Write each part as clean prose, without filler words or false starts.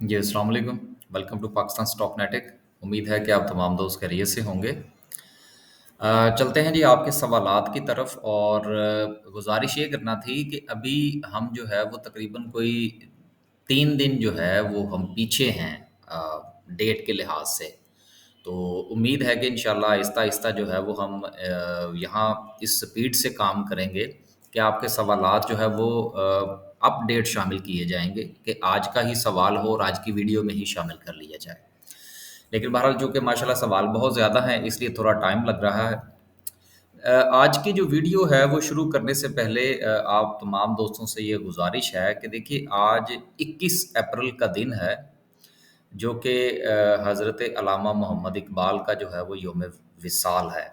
जी, अस्सलाम वालेकुम। Welcome to Pakistan stock नेटिक। उम्मीद है कि आप तमाम दोस्त खैरियत से होंगे। चलते हैं जी आपके सवालात की तरफ और गुज़ारिश ये करना थी कि अभी हम जो है वो तकरीबन कोई 3 दिन जो है वो हम पीछे हैं डेट के लिहाज से। तो उम्मीद है कि इंशाल्लाह आहिस्ता-आहिस्ता जो है वो हम यहाँ इस स्पीड से काम करेंगे कि आपके सवालात जो है वो अपडेट शामिल किए जाएँगे कि आज का ही सवाल हो और आज की वीडियो में ही शामिल कर लिया जाए। लेकिन बहरहाल जो कि माशाल्लाह सवाल बहुत ज़्यादा हैं इसलिए थोड़ा टाइम लग रहा है। आज की जो वीडियो है वो शुरू करने से पहले आप तमाम दोस्तों से ये गुज़ारिश है कि देखिए आज 21 अप्रैल का दिन है जो कि हज़रत अल्लामा मोहम्मद इकबाल का जो है वो यौम विसाल है।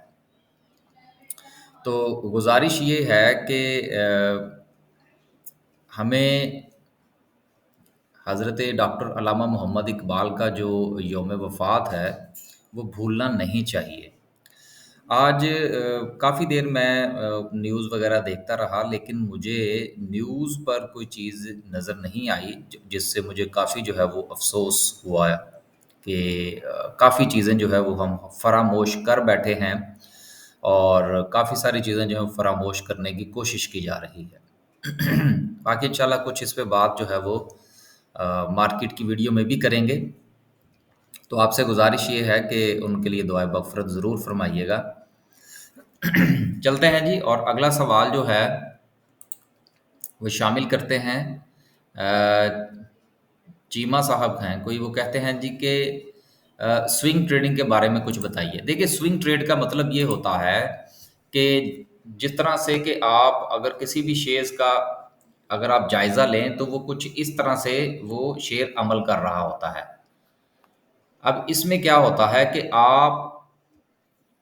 तो गुज़ारिश ये है कि हमें हज़रत डॉक्टर अल्लामा मोहम्मद इकबाल का जो यौम वफ़ात है वो भूलना नहीं चाहिए। आज काफ़ी देर मैं न्यूज़ वगैरह देखता रहा लेकिन मुझे न्यूज़ पर कोई चीज़ नज़र नहीं आई जिससे मुझे काफ़ी जो है वो अफ़सोस हुआ कि काफ़ी चीज़ें जो है वो हम फ़रामोश कर बैठे हैं और काफ़ी सारी चीज़ें जो है फ़रामोश करने की कोशिश की जा रही है। बाकी इंशाल्लाह कुछ इस पे बात जो है वो मार्केट की वीडियो में भी करेंगे। तो आपसे गुज़ारिश ये है कि उनके लिए दुआए मग़फ़िरत ज़रूर फ़रमाइएगा। चलते हैं जी और अगला सवाल जो है वो शामिल करते हैं। चीमा साहब हैं कोई, वो कहते हैं जी कि स्विंग ट्रेडिंग के बारे में कुछ बताइए। देखिए स्विंग ट्रेड का मतलब ये होता है कि जिस तरह से कि आप अगर किसी भी शेयर्स का अगर आप जायज़ा लें तो वो कुछ इस तरह से वो शेयर अमल कर रहा होता है। अब इसमें क्या होता है कि आप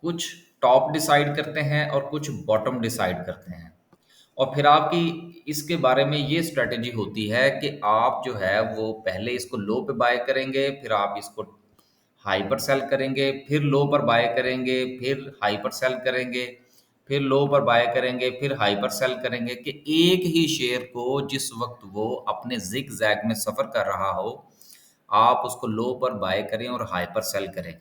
कुछ टॉप डिसाइड करते हैं और कुछ बॉटम डिसाइड करते हैं और फिर आपकी इसके बारे में ये स्ट्रेटजी होती है कि आप जो है वो पहले इसको लो पे बाय करेंगे, फिर आप इसको हाई पर सेल करेंगे, फिर लो पर बाय करेंगे, फिर हाई पर सेल करेंगे, फिर लो पर बाय करेंगे, फिर हाई पर सेल करेंगे कि एक ही शेयर को जिस वक्त वो अपने जिग जैग में सफ़र कर रहा हो आप उसको लो पर बाय करें और हाई पर सेल करें।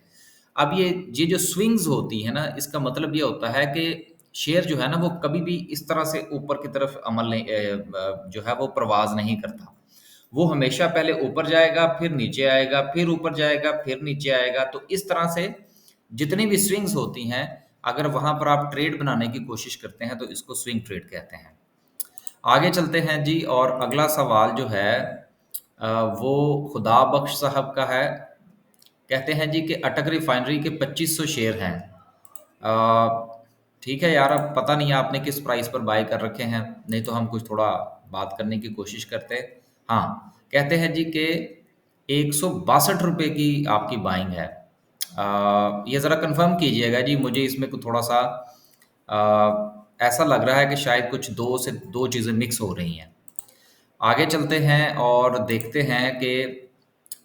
अब ये जो स्विंग्स होती है ना इसका मतलब ये होता है कि शेयर जो है ना वो कभी भी इस तरह से ऊपर की तरफ अमल नहीं जो है वो प्रवास नहीं करता। वो हमेशा पहले ऊपर जाएगा, फिर नीचे आएगा, फिर ऊपर जाएगा, फिर नीचे आएगा। तो इस तरह से जितनी भी स्विंग्स होती हैं, अगर वहाँ पर आप ट्रेड बनाने की कोशिश करते हैं तो इसको स्विंग ट्रेड कहते हैं। आगे चलते हैं जी और अगला सवाल जो है वो खुदा बख्श साहब का है। कहते हैं जी कि अटक रिफाइनरी के 2500 शेयर हैं। ठीक है यार, अब पता नहीं आपने किस प्राइस पर बाय कर रखे हैं, नहीं तो हम कुछ थोड़ा बात करने की कोशिश करते हैं। हाँ, कहते हैं जी कि 162 रुपए की आपकी बाइंग है। ये ज़रा कंफर्म कीजिएगा जी, मुझे इसमें कुछ थोड़ा सा ऐसा लग रहा है कि शायद कुछ दो चीज़ें मिक्स हो रही हैं। आगे चलते हैं और देखते हैं कि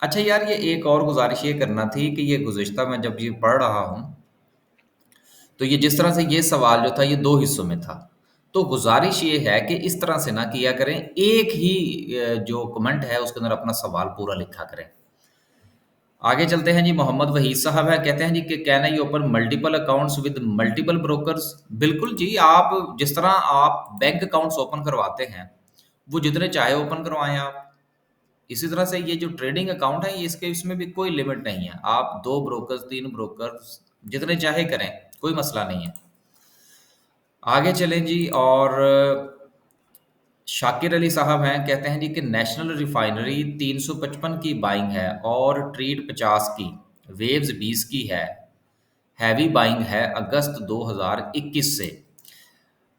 अच्छा यार, ये एक और गुजारिश ये करना थी कि ये गुज़िश्ता मैं जब ये पढ़ रहा हूँ तो ये जिस तरह से ये सवाल जो था ये 2 हिस्सों में था। तो गुज़ारिश ये है कि इस तरह से ना किया करें, एक ही जो कमेंट है उसके अंदर अपना सवाल पूरा लिखा करें। आगे चलते हैं जी, मोहम्मद वहीद साहब हैं, कहते हैं जी कि can I open multiple accounts with multiple brokers? बिल्कुल जी, आप जिस तरह आप बैंक अकाउंट्स ओपन करवाते हैं, वो जितने चाहे ओपन करवाएँ आप। इसी तरह से ये जो ट्रेडिंग अकाउंट है, ये इसके इसमें भी कोई लिमिट नहीं है। आप 2 ब्रोकर्स, 3 ब्रोकर्स जितने चाहे करें, कोई मसला नहीं है। आगे चलें जी और शाकिर अली साहब हैं, कहते हैं जी कि नेशनल रिफाइनरी 355 की बाइंग है और ट्रीड 50 की, वेव्स 20 की है। हैवी बाइंग है अगस्त 2021 से।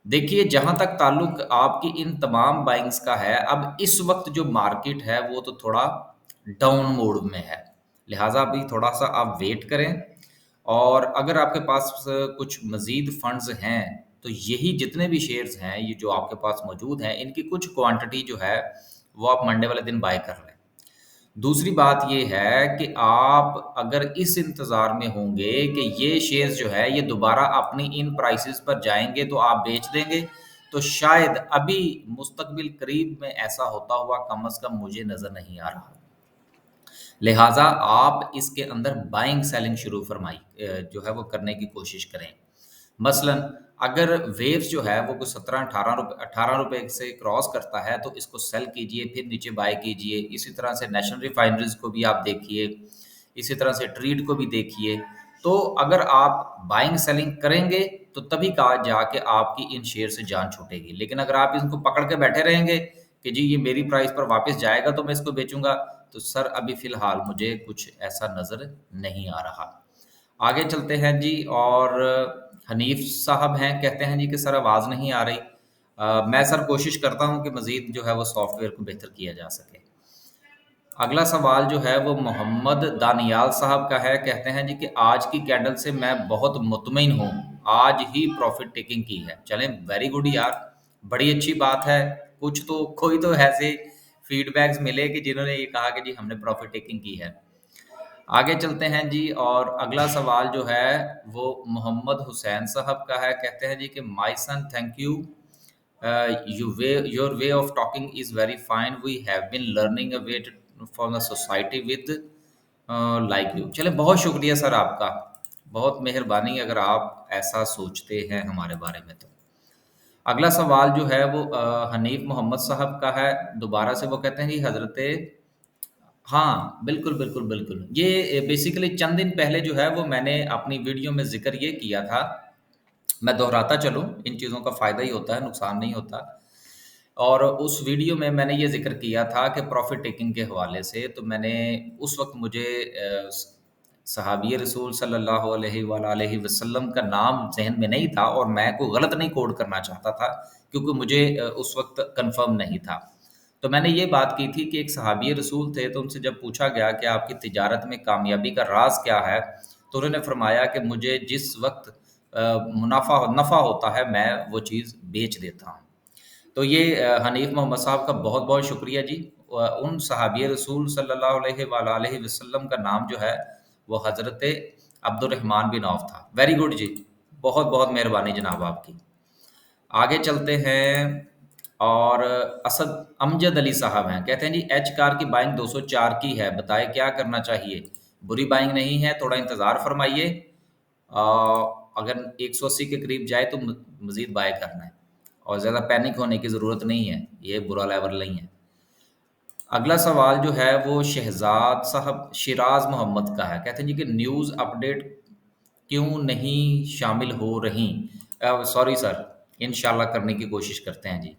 देखिए जहाँ तक ताल्लुक आपकी इन तमाम बाइंग्स का है, अब इस वक्त जो मार्केट है वो तो थोड़ा डाउन मोड में है, लिहाजा अभी थोड़ा सा आप वेट करें और अगर आपके पास कुछ मजीद फंड्स हैं तो यही जितने भी शेयर्स हैं ये जो आपके पास मौजूद हैं इनकी कुछ क्वांटिटी जो है वो आप मंडे वाले दिन बाय कर लें। दूसरी बात ये है कि आप अगर इस इंतज़ार में होंगे कि ये शेयर्स जो है ये दोबारा अपनी इन प्राइसेस पर जाएँगे तो आप बेच देंगे, तो शायद अभी मुस्तकबिल करीब में ऐसा होता हुआ कम से कम मुझे नज़र नहीं आ रहा। लिहाजा आप इसके अंदर बाइंग सेलिंग शुरू फरमाई जो है वो करने की कोशिश करें। मसलन अगर वेव्स जो है वो कुछ 17-18 रुपए 18 रुपए से क्रॉस करता है तो इसको सेल कीजिए, फिर नीचे बाय कीजिए। इसी तरह से नेशनल रिफाइनरीज को भी आप देखिए, इसी तरह से ट्रीट को भी देखिए। तो अगर आप बाइंग सेलिंग करेंगे तो तभी कहा जाके आपकी इन शेयर से जान छूटेगी। लेकिन अगर आप इनको पकड़ के बैठे रहेंगे कि जी ये मेरी प्राइस पर वापस जाएगा तो मैं इसको बेचूंगा, तो सर अभी फिलहाल मुझे कुछ ऐसा नज़र नहीं आ रहा। आगे चलते हैं जी। और हनीफ साहब हैं, कहते हैं जी कि सर आवाज़ नहीं आ रही। मैं सर कोशिश करता हूँ कि मज़ीद जो है वो सॉफ्टवेयर को बेहतर किया जा सके। अगला सवाल जो है वो मोहम्मद दानियाल साहब का है, कहते हैं जी कि आज की कैंडल से मैं बहुत मुतमईन हूँ, आज ही प्रॉफिट टेकिंग की है। चलें, वेरी गुड यार, बड़ी अच्छी बात है। कुछ तो कोई तो ऐसे फीडबैक्स मिले कि जिन्होंने ये कहा कि जी हमने प्रॉफिट टेकिंग की है। आगे चलते हैं जी। और अगला सवाल जो है वो मोहम्मद हुसैन साहब का है, कहते हैं जी कि my son thank you, your way of talking is very fine, we have been learning a way for the society with like you. चले, बहुत शुक्रिया सर आपका, बहुत मेहरबानी अगर आप ऐसा सोचते हैं हमारे बारे में। तो अगला सवाल जो है वो हनीफ मोहम्मद साहब का है, दोबारा से वो कहते हैं जी हजरत। हाँ, बिल्कुल, बिल्कुल, बिल्कुल। ये बेसिकली चंद दिन पहले जो है वो मैंने अपनी वीडियो में ज़िक्र ये किया था। मैं दोहराता चलूँ, इन चीज़ों का फ़ायदा ही होता है, नुकसान नहीं होता। और उस वीडियो में मैंने ये ज़िक्र किया था कि प्रॉफ़िट टेकिंग के हवाले से, तो मैंने उस वक़्त मुझे सहाबी रसूल सल्लल्लाहु अलैहि वसल्लम का नाम ज़हन में नहीं था और मैं कोई गलत नहीं कोट करना चाहता था, क्योंकि मुझे उस वक़्त कन्फ़र्म नहीं था। तो मैंने ये बात की थी कि एक सहाबी रसूल थे, तो उनसे जब पूछा गया कि आपकी तिजारत में कामयाबी का राज़ क्या है? तो उन्होंने फ़रमाया कि मुझे जिस वक़्त नफ़ा होता है, मैं वो चीज़ बेच देता हूँ। तो ये हनीफ मोहम्मद साहब का बहुत-बहुत शुक्रिया जी। उन सहाबी रसूल सल्लल्लाहु अलैहि वसल्लम का नाम जो है, वो हज़रत अब्दुर्रहमान बिन औफ था। वेरी गुड जी, बहुत-बहुत मेहरबानी जनाब आपकी। आगे चलते हैं। और असद अमजद अली साहब हैं, कहते हैं जी एच कार की बाइंग 204 की है, बताएं क्या करना चाहिए? बुरी बाइंग नहीं है, थोड़ा इंतज़ार फरमाइए। अ, अगर 180 के करीब जाए तो मज़ीद बाय करना है, और ज़्यादा पैनिक होने की ज़रूरत नहीं है, ये बुरा लेवल नहीं है। अगला सवाल जो है वो शहजाद साहब शिराज मोहम्मद का है, कहते हैं जी कि न्यूज़ अपडेट क्यों नहीं शामिल हो रही? सॉरी सर, इंशाल्लाह करने की कोशिश करते हैं जी।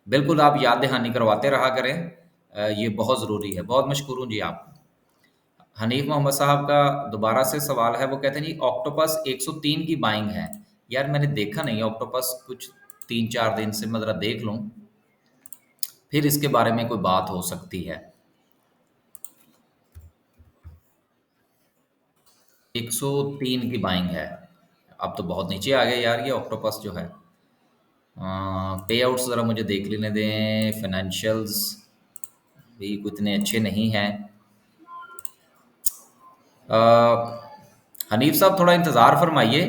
बिल्कुल, आप याद दहानी करवाते रहा करें, ये बहुत ज़रूरी है। बहुत मशकूर हूँ जी आपका। हनीफ मोहम्मद साहब का दोबारा से सवाल है, वो कहते हैं जी ऑक्टोपस 103 की बाइंग है। यार मैंने देखा नहीं ऑक्टोपस, कुछ 3-4 दिन से, मैं ज़रा देख लूँ, फिर इसके बारे में कोई बात हो सकती है। 103 की बाइंग है, अब तो बहुत नीचे आ गया यार ये ऑक्टोपस जो है। पे आउट्स ज़रा मुझे देख लेने दें, फाइनेंशियल्स भी उतने अच्छे नहीं हैं। अ, हनीफ साहब थोड़ा इंतज़ार फरमाइए,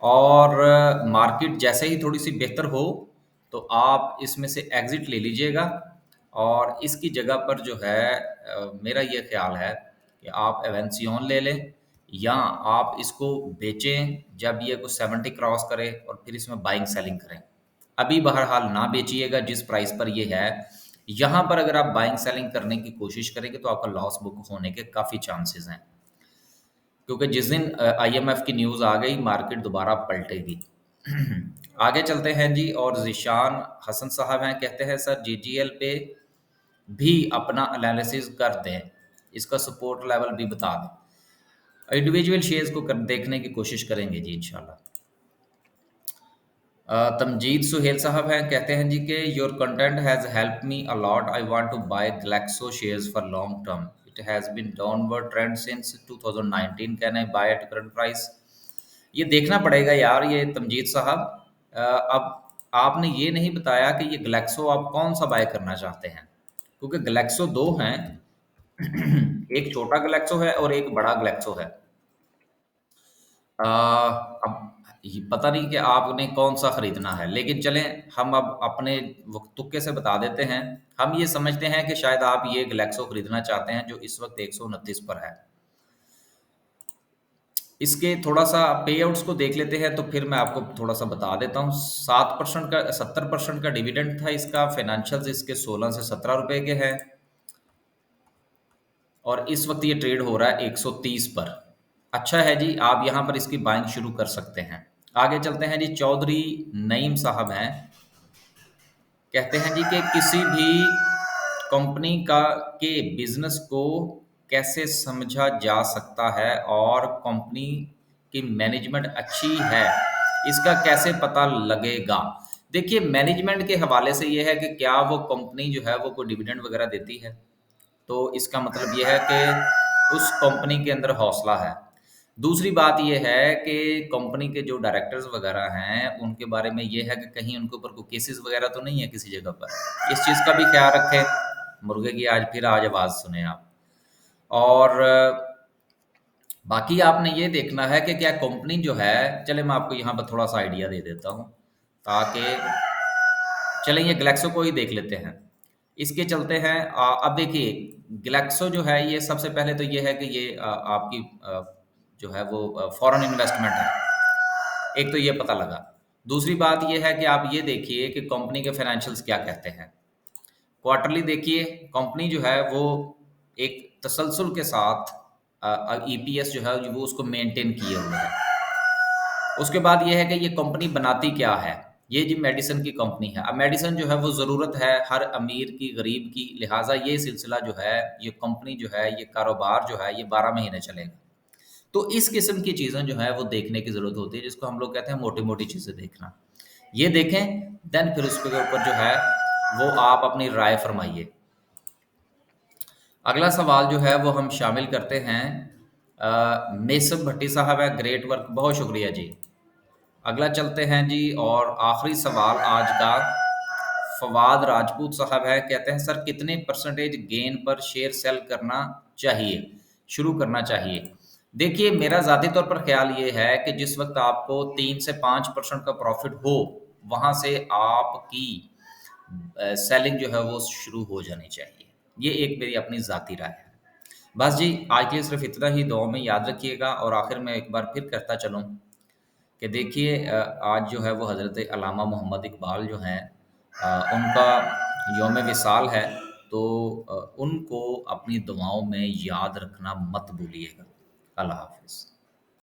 और मार्केट जैसे ही थोड़ी सी बेहतर हो तो आप इसमें से एग्ज़िट ले लीजिएगा। और इसकी जगह पर जो है मेरा ये ख़्याल है कि आप एवेंसियोन ले लें, या आप इसको बेचें जब ये कुछ 70 क्रॉस करे और फिर इसमें बाइंग सेलिंग करें। अभी बहरहाल ना बेचिएगा जिस प्राइस पर ये है। यहाँ पर अगर आप बाइंग सेलिंग करने की कोशिश करेंगे तो आपका लॉस बुक होने के काफ़ी चांसेस हैं, क्योंकि जिस दिन आईएमएफ की न्यूज़ आ गई मार्केट दोबारा पलटेगी। आगे चलते हैं जी। और ज़ीशान हसन साहब हैं, कहते हैं सर जीजीएल पे भी अपना एनालिसिस कर दें, इसका सपोर्ट लेवल भी बता दें। इंडिविजुअल शेयर्स को देखने की कोशिश करेंगे जी इंशाल्लाह। तमजीद सुहेल साहब हैं, कहते हैं जी कि your content has help me a lot, I want to buy Glaxo shares for long term, it has been downward trend since 2019, can I buy at current price? ये देखना पड़ेगा यार ये तमजीद साहब। अब आपने ये नहीं बताया कि ये ग्लैक्सो आप कौन सा बाय करना चाहते हैं, क्योंकि ग्लैक्सो दो हैं। एक छोटा ग्लैक्सो है और एक बड़ा ग्लैक्सो है। अब पता नहीं कि आपने कौन सा खरीदना है, लेकिन चलें हम अब अपने तुक्के से बता देते हैं। हम ये समझते हैं कि शायद आप ये गैलेक्सो खरीदना चाहते हैं जो इस वक्त 129 पर है। इसके थोड़ा सा पे आउट्स को देख लेते हैं तो फिर मैं आपको थोड़ा सा बता देता हूँ। 7% का 70% का डिविडेंड था इसका। फाइनेंशियल्स इसके 16 से 17 रुपए के हैं और इस वक्त ये ट्रेड हो रहा है 130 पर। अच्छा है जी, आप यहाँ पर इसकी बाइंग शुरू कर सकते हैं। आगे चलते हैं जी। चौधरी नईम साहब हैं, कहते हैं जी कि किसी भी कंपनी का के बिजनेस को कैसे समझा जा सकता है और कंपनी की मैनेजमेंट अच्छी है, इसका कैसे पता लगेगा। देखिए, मैनेजमेंट के हवाले से ये है कि क्या वो कंपनी जो है वो कोई डिविडेंड वगैरह देती है, तो इसका मतलब ये है कि उस कंपनी के अंदर हौसला है। दूसरी बात ये है कि कंपनी के जो डायरेक्टर्स वगैरह हैं उनके बारे में ये है कि कहीं उनके ऊपर कोई केसेस वगैरह तो नहीं है किसी जगह पर। इस चीज़ का भी ख्याल रखें। मुर्गे की आज आवाज़ सुने आप। और बाकी आपने ये देखना है कि क्या कंपनी जो है, चले मैं आपको यहाँ पर थोड़ा सा आइडिया दे देता हूँ ताकि चलें ये ग्लैक्सो को ही देख लेते हैं। इसके चलते हैं अब देखिए ग्लैक्सो जो है ये सबसे पहले तो ये है कि ये आपकी जो है वो फॉरेन इन्वेस्टमेंट है, एक तो ये पता लगा। दूसरी बात ये है कि आप ये देखिए कि कंपनी के फाइनेंशियल्स क्या कहते हैं। क्वार्टरली देखिए, कंपनी जो है वो एक तसलसल के साथ ईपीएस जो है वो उसको मेंटेन किए हुए है। उसके बाद ये है कि ये कंपनी बनाती क्या है। ये जी मेडिसिन की कंपनी है। अब मेडिसिन जो है वो ज़रूरत है हर अमीर की, गरीब की, लिहाजा ये सिलसिला जो है, ये कंपनी जो है, ये कारोबार जो है, ये 12 महीने चलेगा। तो इस किस्म की चीज़ें जो है वो देखने की ज़रूरत होती है, जिसको हम लोग कहते हैं मोटी-मोटी चीज़ें देखना। ये देखें, देन फिर उसके ऊपर जो है वो आप अपनी राय फरमाइए। अगला सवाल जो है वो हम शामिल करते हैं। नेसब भट्टी साहब है, ग्रेट वर्क, बहुत शुक्रिया जी। अगला चलते हैं जी और आखिरी सवाल आज का फवाद राजपूत साहब है, कहते हैं सर कितने परसेंटेज गेन पर शेयर सेल करना चाहिए, शुरू करना चाहिए। देखिए मेरा ज़ाती तौर पर ख्याल ये है कि जिस वक्त आपको 3 से 5% का प्रॉफिट हो वहाँ से आपकी सेलिंग जो है वो शुरू हो जानी चाहिए। ये एक मेरी अपनी ज़ाती राय है। बस जी, आज के लिए सिर्फ इतना ही। दुआ में याद रखिएगा। और आखिर में एक बार फिर करता चलूँ कि देखिए आज जो है वो हज़रत अल्लामा मोहम्मद इकबाल जो हैं, उनका यौम विसाल है। तो उनको अपनी दुआओं में याद रखना मत भूलिएगा। अल्लाह हाफ़िज़।